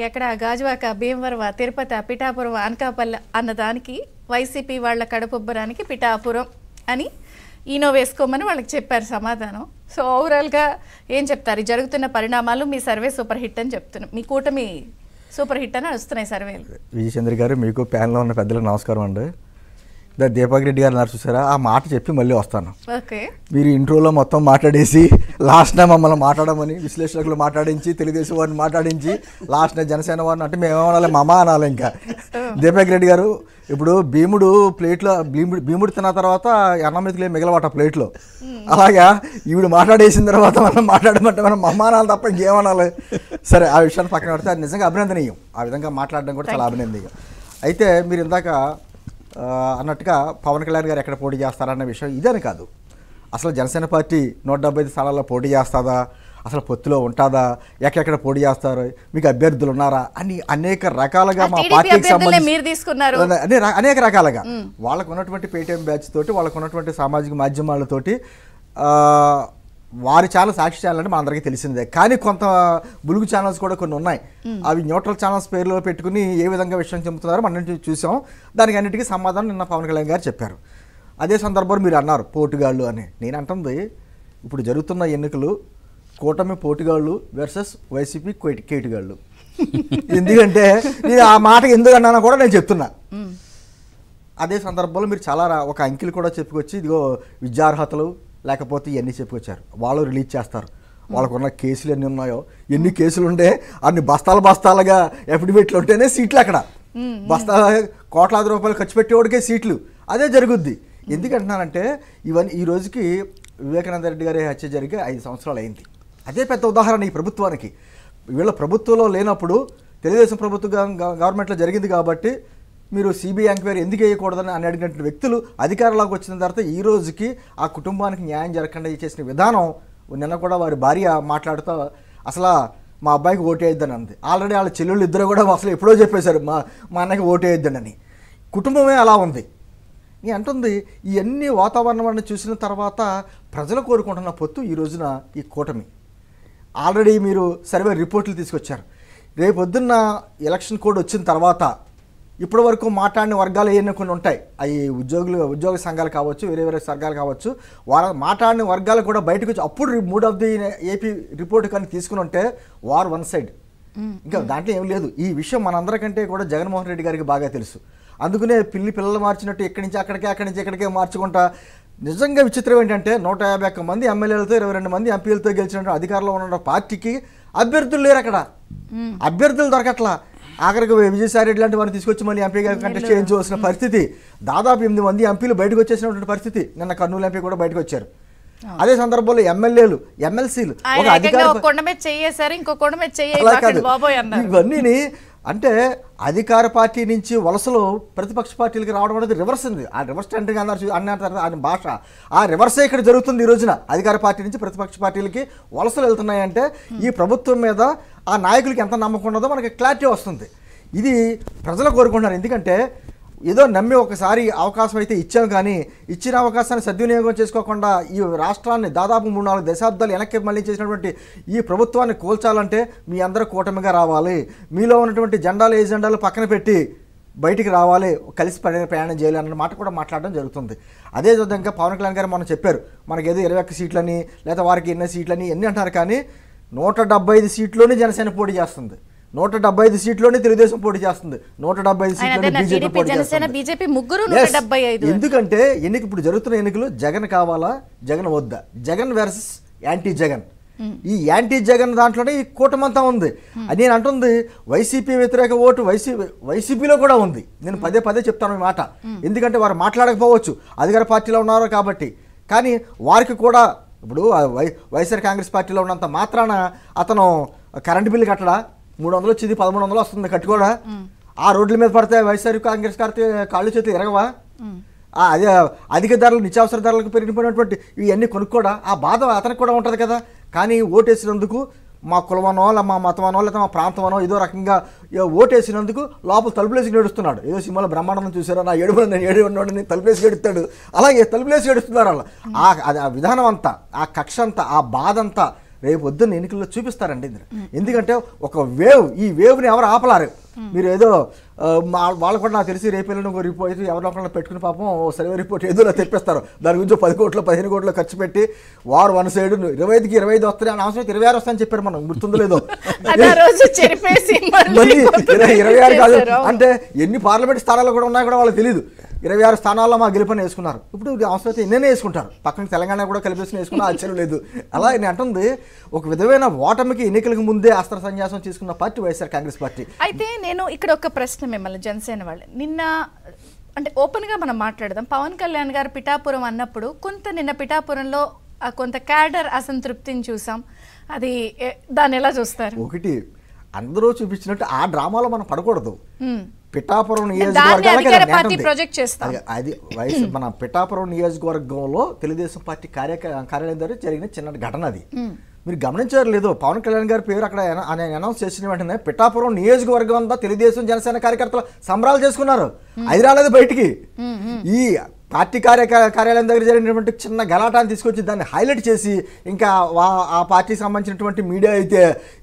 ఎక్కడ గాజువాక, భీమవరం, తిరుపతి, పిఠాపురం, అనకాపల్లి అన్నదానికి వైసీపీ వాళ్ళ కడుపుబ్బరానికి పిఠాపురం అని ఈనో వేసుకోమని వాళ్ళకి చెప్పారు సమాధానం. సో ఓవరాల్గా ఏం చెప్తారు? జరుగుతున్న పరిణామాలు మీ సర్వే సూపర్ హిట్ అని చెప్తున్నాం, మీ కూటమి సూపర్ హిట్ అని వస్తున్నాయి సర్వేలు. విజయచంద్ర గారు, మీకు ప్యానెల్లో ఉన్న పెద్దలకు నమస్కారం అండి. దీపక్ రెడ్డి గారు అన్నారు చూసారా, ఆ మాట చెప్పి మళ్ళీ వస్తాను. ఓకే, మీరు ఇంట్రోలో మొత్తం మాట్లాడేసి లాస్ట్ టైం మమ్మల్ని మాట్లాడమని విశ్లేషకులు మాట్లాడించి, తెలుగుదేశం వారిని మాట్లాడించి, లాస్ట్ టైం జనసేన వారిని అంటే మేము ఏమనాలి, మమా అనాలి. ఇంకా దీపక్ రెడ్డి గారు, ఇప్పుడు భీముడు ప్లేట్లో భీముడు తిన్న తర్వాత అన్నమితిలే మిగలవాట ప్లేట్లో, అలాగా ఈవిడ మాట్లాడేసిన తర్వాత మనం మాట్లాడమంటే మనం మమ్మ అనాలి తప్ప ఇంకేమనాలి. సరే, ఆ విషయాన్ని పక్కన పెడితే అది నిజంగా అభినందనీయం. ఆ విధంగా మాట్లాడడం కూడా చాలా అభినందనీయం. అయితే మీరు ఇందాక అన్నట్టుగా పవన్ కళ్యాణ్ గారు ఎక్కడ పోటీ చేస్తారన్న విషయం ఇదని కాదు. అసలు జనసేన పార్టీ 175 స్థానాల్లో పోటీ చేస్తుందా, అసలు పొత్తులో ఉంటుందా, ఎక్కడెక్కడ పోటీ చేస్తారు, మీకు అభ్యర్థులు ఉన్నారా అని అనేక రకాలుగా మా పార్టీకి సంబంధించి అనేక రకాలుగా వాళ్ళకు ఉన్నటువంటి పేటీఎం బ్యాచ్ తోటి, వాళ్ళకు ఉన్నటువంటి సామాజిక మాధ్యమాలతోటి వారి ఛానల్ సాక్షి ఛానల్ అంటే మా అందరికీ తెలిసిందే. కానీ కొంత బులుగు ఛానల్స్ కూడా కొన్ని ఉన్నాయి. అవి న్యూట్రల్ ఛానల్స్ పేర్లో పెట్టుకుని ఏ విధంగా విషయం చెబుతున్నారో మనం చూసాం. దానికి అన్నిటికీ సమాధానం నిన్న పవన్ కళ్యాణ్ గారు చెప్పారు. అదే సందర్భంలో మీరు అన్నారు పోటుగాళ్ళు అని. నేను అంటుంది, ఇప్పుడు జరుగుతున్న ఎన్నికలు కూటమి పోటుగాళ్ళు వర్సెస్ వైసీపీ కేటుగాళ్ళు. ఎందుకంటే నేను ఆ మాట ఎందుకు అన్నానో కూడా నేను చెప్తున్నా. అదే సందర్భంలో మీరు చాలా ఒక అంకెలు కూడా చెప్పుకొచ్చి, ఇదిగో విద్యార్హతలు లేకపోతే ఇవన్నీ చెప్పుకొచ్చారు. వాళ్ళు రిలీజ్ చేస్తారు. వాళ్ళకున్న కేసులు ఎన్ని ఉన్నాయో, ఎన్ని కేసులు ఉంటే అన్ని బస్తాలుగా ఎఫిడవిట్లు ఉంటేనే సీట్లు. అక్కడ కోట్లాది రూపాయలు ఖర్చు పెట్టేవాడికే సీట్లు. అదే జరుగుద్ది. ఎందుకంటున్నానంటే ఇవన్నీ ఈ రోజుకి వివేకానంద రెడ్డి గారి హత్య జరిగి 5 సంవత్సరాలు అయింది. అదే పెద్ద ఉదాహరణ ఈ ప్రభుత్వానికి. వీళ్ళ ప్రభుత్వంలో లేనప్పుడు తెలుగుదేశం ప్రభుత్వం గవర్నమెంట్లో జరిగింది కాబట్టి మీరు సిబిఐ ఎంక్వైరీ ఎందుకు వేయకూడదని అని అడిగినటువంటి వ్యక్తులు అధికారంలోకి వచ్చిన తర్వాత ఈ రోజుకి ఆ కుటుంబానికి న్యాయం జరగకుండా చేసిన విధానం. నిన్న కూడా వారి భార్య మాట్లాడుతూ అసలు మా అబ్బాయికి ఓటేయద్దని అంది. ఆల్రెడీ వాళ్ళ చెల్లెళ్ళు ఇద్దరు కూడా అసలు ఎప్పుడో చెప్పేశారు మా అన్నకి ఓటేయద్దని. కుటుంబమే అలా ఉంది. నేను అంటుంది, ఇవన్నీ వాతావరణాన్ని చూసిన తర్వాత ప్రజలు కోరుకుంటున్న పొత్తు ఈ రోజున ఈ కూటమి. ఆల్రెడీ మీరు సర్వే రిపోర్ట్లు తీసుకొచ్చారు. రేపొద్దున్న ఎలక్షన్ కోడ్ వచ్చిన తర్వాత ఇప్పటి వరకు మాట్లాడిన వర్గాలు ఏమైనా కొన్ని ఉంటాయి. అవి ఉద్యోగ సంఘాలు కావచ్చు, వేరే సంఘాలు కావచ్చు. వాళ్ళ మాట్లాడిన వర్గాలు కూడా బయటకు వచ్చి అప్పుడు 3 ఆఫ్ ది ఏపీ రిపోర్ట్ కానీ తీసుకుని ఉంటే వార్ వన్ సైడ్. ఇంకా దాంట్లో ఏం లేదు. ఈ విషయం మనందరికంటే కూడా జగన్మోహన్ రెడ్డి గారికి బాగా తెలుసు. అందుకనే పిల్లలు మార్చినట్టు ఎక్కడి నుంచి ఇక్కడికే మార్చుకుంటా. నిజంగా విచిత్రం ఏంటంటే 151 మంది ఎమ్మెల్యేలతో 22 మంది ఎంపీలతో గెలిచిన అధికారంలో ఉన్న పార్టీకి అభ్యర్థులు లేరు. అక్కడ అభ్యర్థులు దొరకట్లా. ఆఖరికి విజయసాయి రెడ్డి లాంటి వారిని తీసుకొచ్చి మళ్ళీ ఎంపీగా కంటెస్ట్ చేయించవలసిన పరిస్థితి. దాదాపు 8 మంది ఎంపీలు బయటకు వచ్చేసినటువంటి పరిస్థితి. నిన్న కర్నూలు ఎంపీ కూడా బయటకు వచ్చారు. అదే సందర్భంలో ఎమ్మెల్యేలు, ఎమ్మెల్సీలు ఇవన్నీ అంటే అధికార పార్టీ నుంచి వలసలో ప్రతిపక్ష పార్టీలకి రావడం అనేది రివర్స్ ఉంది. ఆ రివర్స్ టెండరింగ్ అన్నారు ఆయన భాష. ఆ రివర్సే ఇక్కడ జరుగుతుంది. ఈ రోజున అధికార పార్టీ నుంచి ప్రతిపక్ష పార్టీలకి వలసలు వెళ్తున్నాయంటే ఈ ప్రభుత్వం మీద ఆ నాయకులకి ఎంత నమ్మకం ఉన్నదో మనకి క్లారిటీ వస్తుంది. ఇది ప్రజలు కోరుకుంటున్నారు. ఎందుకంటే ఏదో నమ్మి ఒకసారి అవకాశం అయితే ఇచ్చాం, కానీ ఇచ్చిన అవకాశాన్ని సద్వినియోగం చేసుకోకుండా ఈ రాష్ట్రాన్ని దాదాపు 3-4 దశాబ్దాలు వెనక్కి మళ్ళీ చేసినటువంటి ఈ ప్రభుత్వాన్ని కూల్చాలంటే మీ అందరూ కూటమిగా రావాలి. మీలో ఉన్నటువంటి ఎజెండాలు పక్కన పెట్టి బయటికి రావాలి, కలిసి ప్రయాణం చేయాలి అన్న మాట కూడా మాట్లాడడం జరుగుతుంది. అదే విధంగా పవన్ కళ్యాణ్ గారు మనం చెప్పారు, మనకి ఏదో 21 సీట్లని లేదా వారికి ఎన్ని సీట్లని ఎన్ని అంటారు, కానీ 175 సీట్లోనే జనసేన పోటీ చేస్తుంది. 175 సీట్లోనే తెలుగుదేశం పోటీ చేస్తుంది. 175 సీట్లోనే బీజేపీ పోటీ చేస్తుంది. ఎందుకంటే ఇప్పుడు జరుగుతున్న ఎన్నికలు జగన్ కావాలా, జగన్ వద్దా, జగన్ వర్సెస్ యాంటీ జగన్. ఈ యాంటీ జగన్ దాంట్లోనే ఈ కూటమంతా ఉంది. నేను అంటుంది వైసీపీ వ్యతిరేక ఓటు వైసీపీలో కూడా ఉంది. నేను పదే చెప్తాను ఈ మాట. ఎందుకంటే వారు మాట్లాడకపోవచ్చు, అధికార పార్టీలో ఉన్నారు కాబట్టి. కానీ వారికి కూడా ఇప్పుడు వైఎస్ఆర్ కాంగ్రెస్ పార్టీలో ఉన్నంత మాత్రాన అతను కరెంటు బిల్లు కట్టడా, 300 వచ్చింది 1300 వస్తుంది కట్టుకోడా, ఆ రోడ్ల మీద పడితే వైఎస్ఆర్ కాంగ్రెస్ కాళ్ళు చేతులు ఎరగవా, అదే అధిక ధరలు నిత్యావసర ధరలకు పెరిగిపోయినటువంటి ఇవన్నీ కొనుక్కోడా, ఆ బాధ అతనికి కూడా ఉంటుంది కదా. కానీ ఓటేసినందుకు మా కులమనో మా మతమనో లేదా మా ప్రాంతమనో ఏదో రకంగా ఓటేసినందుకు లోపల తలుపులేసి గడుస్తున్నాడు. ఏదో సినిమాలో బ్రహ్మాండం చూసారో, నా ఏడుని తలుపులేసి గడుస్తాడు, అలాగే తలుపులేసి గడుస్తున్నారు. అలా ఆ విధానం అంతా, ఆ కక్ష అంతా, ఆ బాధ అంతా రేపు పొద్దున్న ఎన్నికల్లో చూపిస్తారండి ఇందులో. ఎందుకంటే ఒక వేవ్, ఈ వేవ్ని ఎవరు ఆపలారు. మీరు ఏదో వాళ్ళు కూడా నాకు తెలిసి రేపు వెళ్ళిన రిపోర్ట్ ఎవరినొకరిని పెట్టుకుని పాపం సర్వే రిపోర్ట్ ఏదో తెప్పిస్తారు. దాని గురించి 10 కోట్లు 15 కోట్లు ఖర్చు పెట్టి వారు వన్ సైడ్ 25కి 25 వస్తాయి అని అవసరం 26 వస్తాయని చెప్పారు. మనం గుర్తుందో లేదో, మళ్ళీ 26 కాదు అంటే ఎన్ని పార్లమెంట్ స్థానాలు కూడా ఉన్నాయో కూడా వాళ్ళకి తెలియదు. 26 స్థానాల్లో మా గెలుపని వేసుకున్నారు. ఇప్పుడు అవసరమైతే ఎన్నైనా వేసుకుంటారు. పక్కన తెలంగాణ కూడా కలిపేసుకుని వేసుకున్న ఆశ్చర్యం లేదు. అలా నేను అంటుంది ఒక విధమైన ఓటమికి ఎన్నికలకు ముందే అస్త్ర సన్యాసం తీసుకున్న పార్టీ వైఎస్ఆర్ కాంగ్రెస్ పార్టీ. అయితే నేను ఇక్కడ ఒక ప్రశ్న మిమ్మల్ని జనసేన వాళ్ళు నిన్న అంటే ఓపెన్గా మనం మాట్లాడదాం. పవన్ కళ్యాణ్ గారు పిఠాపురం అన్నప్పుడు నిన్న పిఠాపురంలో కొంత క్యాడర్ అసంతృప్తిని చూసాం. అది దాన్ని ఎలా చూస్తారు? ఒకటి అందరూ చూపించినట్టు ఆ డ్రామాలో మనం పడకూడదు. పిఠాపురం నియోజకవర్గానికి అది వయసు మన పిఠాపురం నియోజకవర్గంలో తెలుగుదేశం పార్టీ కార్యాలయం ద్వారా జరిగిన చిన్న ఘటన అది. మీరు గమనించారు లేదో, పవన్ కళ్యాణ్ గారి పేరు అక్కడ అనౌన్స్ చేసిన వెంటనే పిఠాపురం నియోజకవర్గం అంతా తెలుగుదేశం జనసేన కార్యకర్తలు సంబరాలు చేసుకున్నారు. అది రాలేదు బయటికి. ఈ పార్టీ కార్యాలయం దగ్గర జరిగినటువంటి చిన్న గలాటాన్ని తీసుకొచ్చి దాన్ని హైలైట్ చేసి ఇంకా ఆ పార్టీకి సంబంధించినటువంటి మీడియా అయితే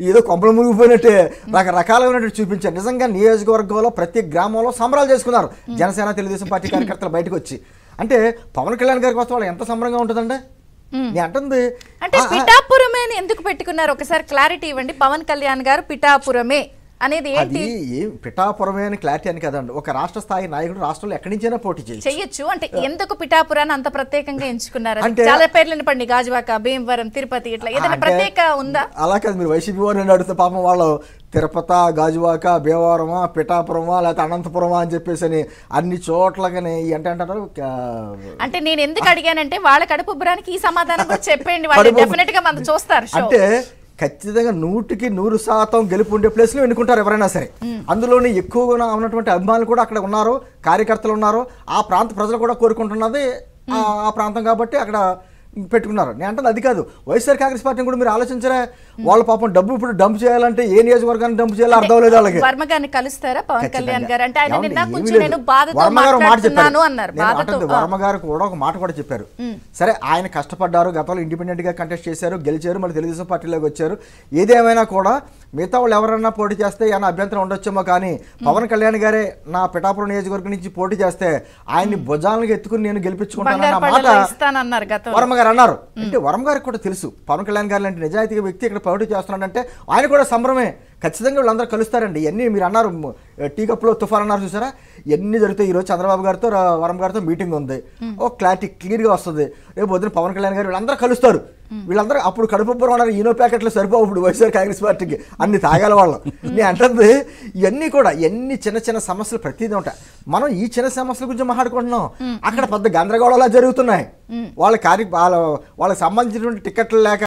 ఏదో కొంపలు మునిగిపోయినట్టే రకరకాలైనటువంటి చూపించారు. నిజంగా నియోజకవర్గంలో ప్రతి గ్రామంలో సంబరాలు చేసుకున్నారు జనసేన తెలుగుదేశం పార్టీ కార్యకర్తలు బయటకు వచ్చి. అంటే పవన్ కళ్యాణ్ గారి కోసం వాళ్ళు ఎంత సంబరంగా ఉంటుందండి. నేను అంటుంది అంటే పిఠాపురమే ఎందుకు పెట్టుకున్నారు, ఒకసారి క్లారిటీ ఇవ్వండి. పవన్ కళ్యాణ్ గారు పిఠాపురమే అనేది ఏంటి? పిఠాపురమే అని క్లారిటీ అని కదండి. ఒక రాష్ట్ర స్థాయి నాయకుడు రాష్ట్రంలో ఎక్కడి నుంచైనా పోటీ చేయొచ్చు. అంటే ఎందుకు పిఠాపురాన్ని అంత ప్రత్యేకంగా ఎంచుకున్నారు? అంటే చాలా పేర్లు పడి గాజువాక, భీమవరం, తిరుపతి ఇట్లా ఏదైనా ప్రత్యేక ఉందా? అలా కాదు. మీరు వైసీపీ వారిని అడిగితే పాపం వాళ్ళు తిరుపతి, గాజువాక, భీమవరమా, పిఠాపురమా, లేకపోతే అనంతపురమా అని చెప్పేసి అని అన్ని చోట్లగానే అంటే అంటారు. అంటే నేను ఎందుకు అడిగానంటే వాళ్ళ కడుపుబ్బరానికి ఈ సమాధానం కూడా చెప్పండి, వాళ్ళు డెఫినెట్ గా మనం చూస్తారు. అంటే ఖచ్చితంగా 100% గెలుపు ఉండే ప్లేస్లో ఎన్నుకుంటారు ఎవరైనా సరే. అందులోని ఎక్కువగా ఉన్నటువంటి అభిమానులు కూడా అక్కడ ఉన్నారు, కార్యకర్తలు ఉన్నారు. ఆ ప్రాంత ప్రజలు కూడా కోరుకుంటున్నది ఆ ప్రాంతం కాబట్టి అక్కడ పెట్టుకున్నారు. నేను అంటే అది కాదు. వైఎస్ఆర్ కాంగ్రెస్ పార్టీని కూడా మీరు ఆలోచించరా? వాళ్ళ పాపం డబ్బు ఇప్పుడు డంప్ చేయాలంటే ఏ నియోజకవర్గాన్ని డంప్ చేయాలో అర్థం లేదు వాళ్ళకి. వర్మ గారిని కలుస్తారా పవన్ కళ్యాణ్ గారు? అంటే ఆయన నిన్న కొంచెం నేను బాధతో మాట్లాడుతున్నాను అన్నారు. వర్మ గారు కూడా ఒక మాట కూడా చెప్పారు. సరే ఆయన కష్టపడ్డారు, గతంలో ఇండిపెండెంట్ గా కంటెస్ట్ చేశారు, గెలిచారు, మళ్ళీ తెలుగుదేశం పార్టీలోకి వచ్చారు. ఏదేమైనా కూడా మిగతా వాళ్ళు ఎవరైనా పోటీ చేస్తే ఏమైనా అభ్యంతరం ఉండొచ్చేమో, కానీ పవన్ కళ్యాణ్ గారే నా పిఠాపురం నియోజకవర్గం నుంచి పోటీ చేస్తే ఆయన్ని భుజాలను ఎత్తుకుని నేను గెలిపించుకుంటానన్న మాట వర్మ గారు అన్నారు. అంటే వర్మ గారికి కూడా తెలుసు పవన్ కళ్యాణ్ గారు లాంటి నిజాయితీ వ్యక్తి ఇక్కడ పోటీ చేస్తున్నాడంటే ఆయన కూడా సంబరమే. ఖచ్చితంగా వీళ్ళందరూ కలుస్తారండి. ఇవన్నీ మీరు అన్నారు టీ కప్లో తుఫాన్ అన్నారు చూసారా, ఇవన్నీ జరుగుతాయి. ఈరోజు చంద్రబాబు గారితో వర్మ గారితో మీటింగ్ ఉంది, ఓ క్లారిటీ క్లియర్గా వస్తుంది. రేపు పొద్దున పవన్ కళ్యాణ్ గారు వీళ్ళందరూ కలుస్తారు. వీళ్ళందరూ అప్పుడు కడుపుబ్బరం అన్నారు, ఈనో ప్యాకెట్లు సరిపోవు ఇప్పుడు వైఎస్ఆర్ కాంగ్రెస్ పార్టీకి, అన్ని తాగాల వాళ్ళు. నేను అంటుంది ఇవన్నీ కూడా ఎన్ని చిన్న చిన్న సమస్యలు ప్రతిదీ ఉంటాయి. మనం ఈ చిన్న సమస్యల గురించి మాట్లాడుకుంటున్నాం, అక్కడ పెద్ద గందరగోళాలు జరుగుతున్నాయి. వాళ్ళకి సంబంధించినటువంటి టికెట్లు లేక